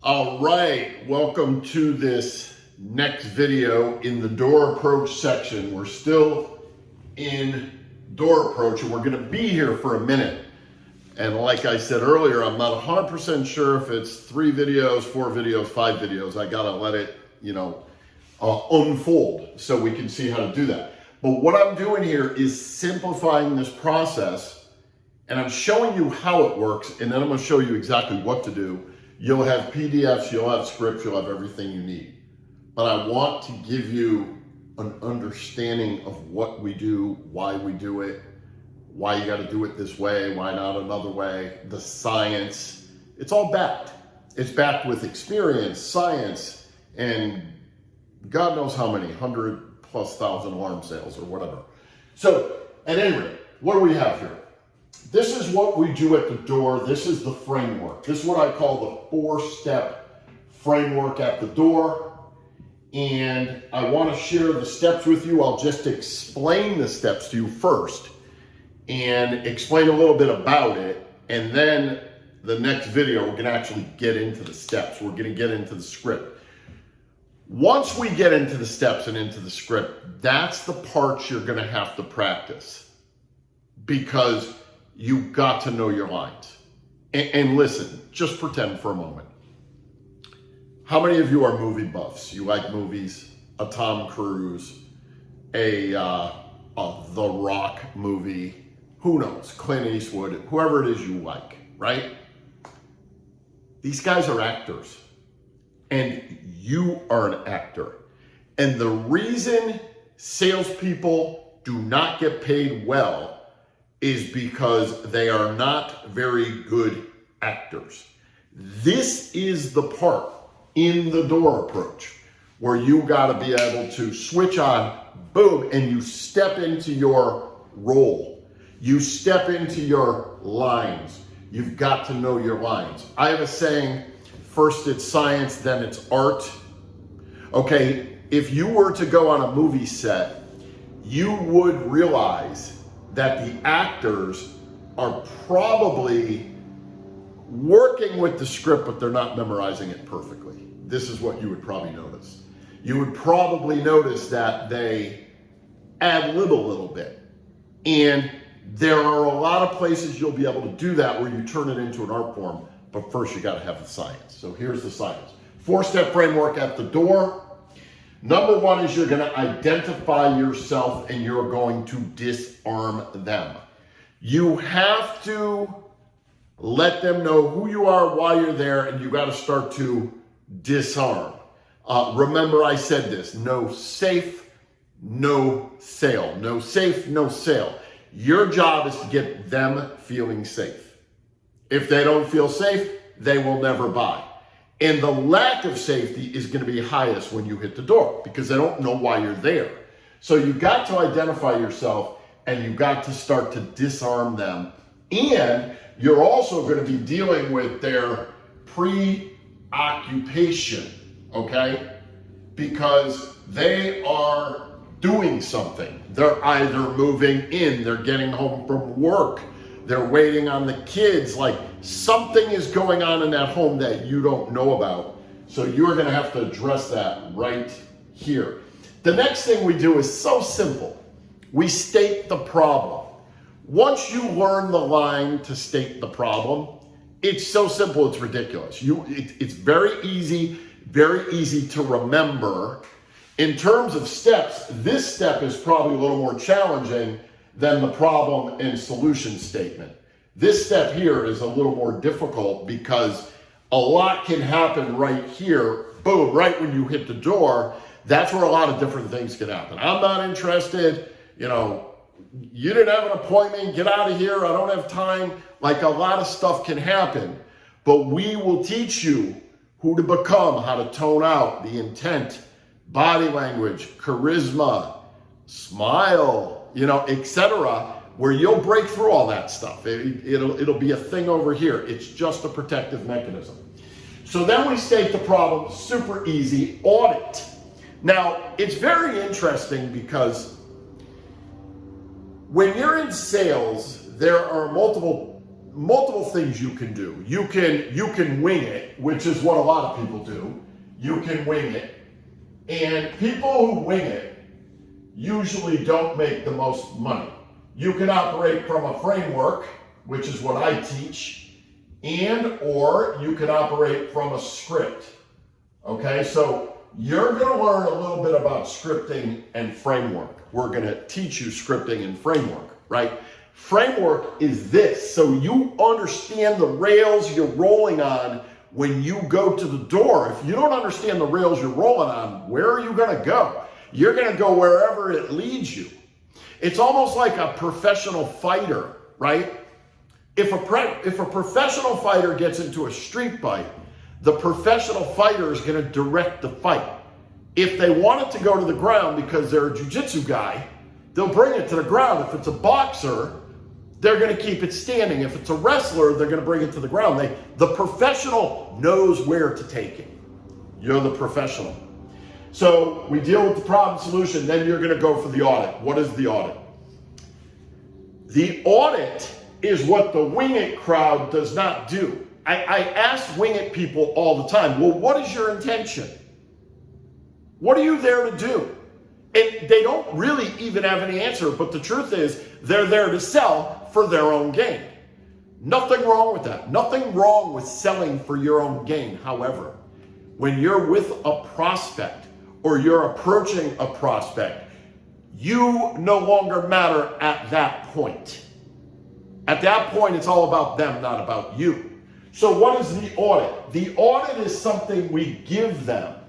All right, welcome to this next video in the door approach section. We're still in door approach and we're gonna be here for a minute. And like I said earlier, I'm not 100% sure if it's 3 videos, 4 videos, 5 videos. I gotta let it, unfold so we can see how to do that. But what I'm doing here is simplifying this process, and I'm showing you how it works, and then I'm gonna show you exactly what to do. You'll have PDFs, you'll have scripts, you'll have everything you need. But I want to give you an understanding of what we do, why we do it, why you gotta do it this way, why not another way, the science. It's all backed. It's backed with experience, science, and God knows how many, 100,000+ alarm sales or whatever. So at any rate, what do we have here? This is what we do at the door. This is the framework. This is what I call the 4-step framework at the door. And I want to share the steps with you. I'll just explain the steps to you first and explain a little bit about it. And then the next video, we're going to actually get into the steps. We're going to get into the script. Once we get into the steps and into the script, that's the parts you're going to have to practice, because you got to know your lines. And listen, just pretend for a moment. How many of you are movie buffs? You like movies? A Tom Cruise, a The Rock movie, who knows, Clint Eastwood, whoever it is you like, right? These guys are actors, and you are an actor. And the reason salespeople do not get paid well is because they are not very good actors. This is the part in the door approach where you got to be able to switch on, boom, and you step into your role. You step into your lines. You've got to know your lines. I have a saying, first it's science, then it's art. Okay, if you were to go on a movie set, you would realize that the actors are probably working with the script, but they're not memorizing it perfectly. This is what you would probably notice. You would probably notice that they ad-lib a little bit. And there are a lot of places you'll be able to do that where you turn it into an art form, but first you gotta have the science. So here's the science. 4-step framework at the door. Number 1 is you're going to identify yourself and you're going to disarm them. You have to let them know who you are, why you're there, and you got to start to disarm. Remember I said this, no safe, no sale. No safe, no sale. Your job is to get them feeling safe. If they don't feel safe, they will never buy. And the lack of safety is going to be highest when you hit the door because they don't know why you're there. So you got to identify yourself and you got to start to disarm them. And you're also going to be dealing with their preoccupation, okay? Because they are doing something. They're either moving in, they're getting home from work, they're waiting on the kids, like something is going on in that home that you don't know about. So you're gonna have to address that right here. The next thing we do is so simple. We state the problem. Once you learn the line to state the problem, it's so simple, it's ridiculous. It's very easy to remember. In terms of steps, this step is probably a little more challenging than the problem and solution statement. This step here is a little more difficult because a lot can happen right here, boom, right when you hit the door. That's where a lot of different things can happen. I'm not interested, you didn't have an appointment, get out of here, I don't have time. Like a lot of stuff can happen, but we will teach you who to become, how to tone out, the intent, body language, charisma, smile, etc., where you'll break through all that stuff. It'll be a thing over here. It's just a protective mechanism. So then we state the problem, super easy, audit. Now, it's very interesting because when you're in sales, there are multiple multiple things you can do. You can wing it, which is what a lot of people do. You can wing it. And people who wing it usually don't make the most money. You can operate from a framework, which is what I teach, or you can operate from a script. Okay, so you're going to learn a little bit about scripting and framework. We're going to teach you scripting and framework, right? Framework is this, so you understand the rails you're rolling on when you go to the door. If you don't understand the rails you're rolling on, where are you going to go? You're going to go wherever it leads you. It's almost like a professional fighter, right? If a professional fighter gets into a street fight, the professional fighter is going to direct the fight. If they want it to go to the ground because they're a jiu-jitsu guy, they'll bring it to the ground. If it's a boxer, they're going to keep it standing. If it's a wrestler, they're going to bring it to the ground. The professional knows where to take it. You're the professional. So we deal with the problem solution, then you're going to go for the audit. What is the audit? The audit is what the wing it crowd does not do. I ask wing it people all the time, well, what is your intention? What are you there to do? And they don't really even have any answer, but the truth is they're there to sell for their own gain. Nothing wrong with that. Nothing wrong with selling for your own gain. However, when you're with a prospect or you're approaching a prospect, you no longer matter at that point. At that point, it's all about them, not about you. So what is the audit? The audit is something we give them.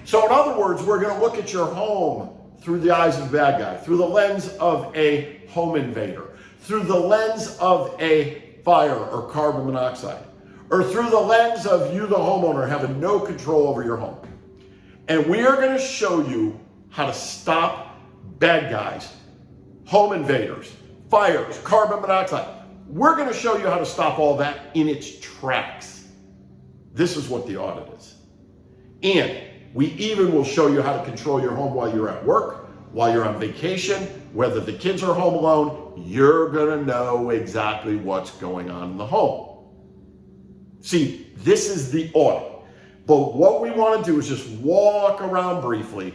So in other words, we're going to look at your home through the eyes of the bad guy, through the lens of a home invader, through the lens of a fire or carbon monoxide, or through the lens of you, the homeowner, having no control over your home. And we are going to show you how to stop bad guys, home invaders, fires, carbon monoxide. We're going to show you how to stop all that in its tracks. This is what the audit is. And we even will show you how to control your home while you're at work, while you're on vacation, whether the kids are home alone, you're going to know exactly what's going on in the home. See, this is the audit. But what we want to do is just walk around briefly.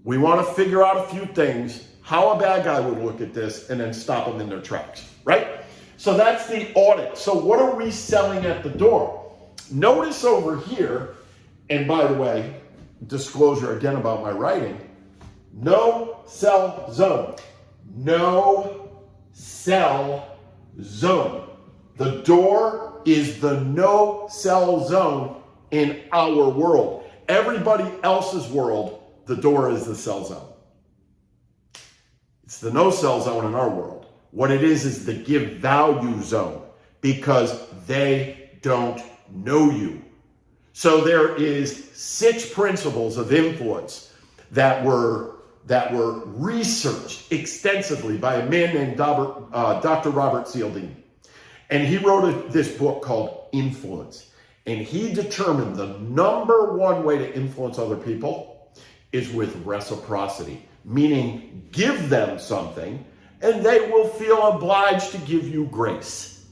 We want to figure out a few things, how a bad guy would look at this, and then stop them in their tracks, right? So that's the audit. So what are we selling at the door? Notice over here, and by the way, disclosure again about my writing, no sell zone. No sell zone. The door is the no sell zone in our world. Everybody else's world, the door is the sell zone. It's the no sell zone in our world. What it is the give value zone, because they don't know you. So there is 6 principles of influence that were researched extensively by a man named Dr. Robert Cialdini. And he wrote this book called Influence. And he determined the #1 way to influence other people is with reciprocity, meaning give them something and they will feel obliged to give you grace.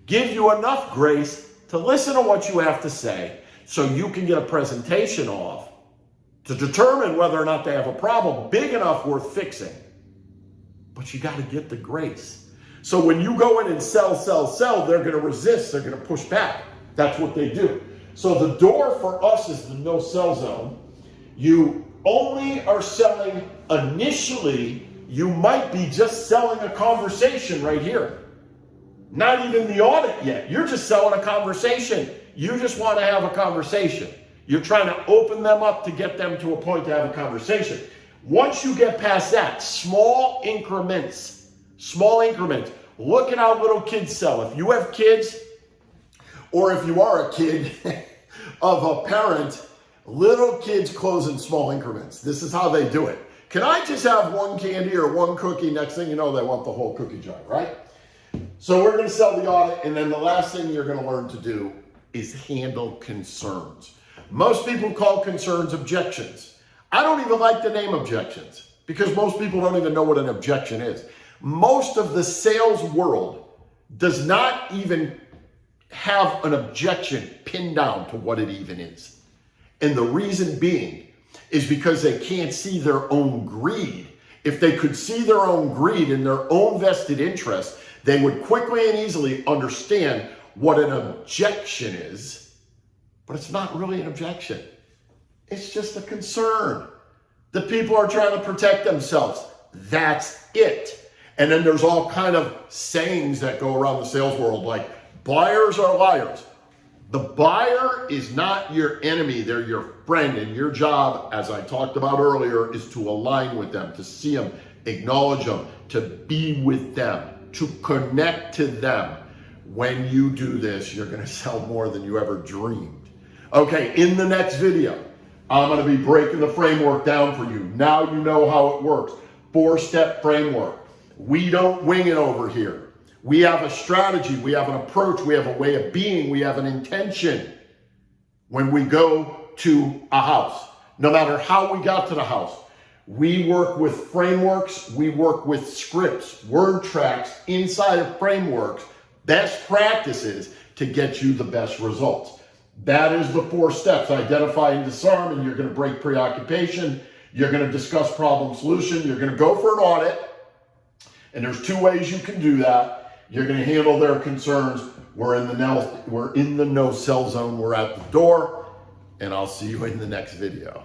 Give you enough grace to listen to what you have to say so you can get a presentation off to determine whether or not they have a problem big enough worth fixing. But you got to get the grace. So when you go in and sell, they're going to resist. They're going to push back. That's what they do. So the door for us is the no sell zone. You only are selling initially. You might be just selling a conversation right here. Not even the audit yet. You're just selling a conversation. You just want to have a conversation. You're trying to open them up to get them to a point to have a conversation. Once you get past that, small increments. Look at how little kids sell. If you have kids, or if you are a kid of a parent, little kids close in small increments. This is how they do it. Can I just have one candy or one cookie? Next thing you know, they want the whole cookie jar, right? So we're going to sell the audit, and then the last thing you're going to learn to do is handle concerns. Most people call concerns objections. I don't even like the name objections because most people don't even know what an objection is. Most of the sales world does not even have an objection pinned down to what it even is. And the reason being is because they can't see their own greed. If they could see their own greed and their own vested interest, they would quickly and easily understand what an objection is. But it's not really an objection. It's just a concern. The people are trying to protect themselves. That's it. And then there's all kind of sayings that go around the sales world like, buyers are liars. The buyer is not your enemy. They're your friend. And your job, as I talked about earlier, is to align with them, to see them, acknowledge them, to be with them, to connect to them. When you do this, you're going to sell more than you ever dreamed. Okay, in the next video, I'm going to be breaking the framework down for you. Now you know how it works. 4-step framework. We don't wing it over here. We have a strategy, we have an approach, we have a way of being, we have an intention when we go to a house. No matter how we got to the house, we work with frameworks, we work with scripts, word tracks inside of frameworks, best practices to get you the best results. That is the 4 steps. Identify and disarm, and you're going to break preoccupation. You're going to discuss problem solution. You're going to go for an audit. And there's 2 ways you can do that. You're going to handle their concerns. We're in the no-sell zone. We're at the door. And I'll see you in the next video.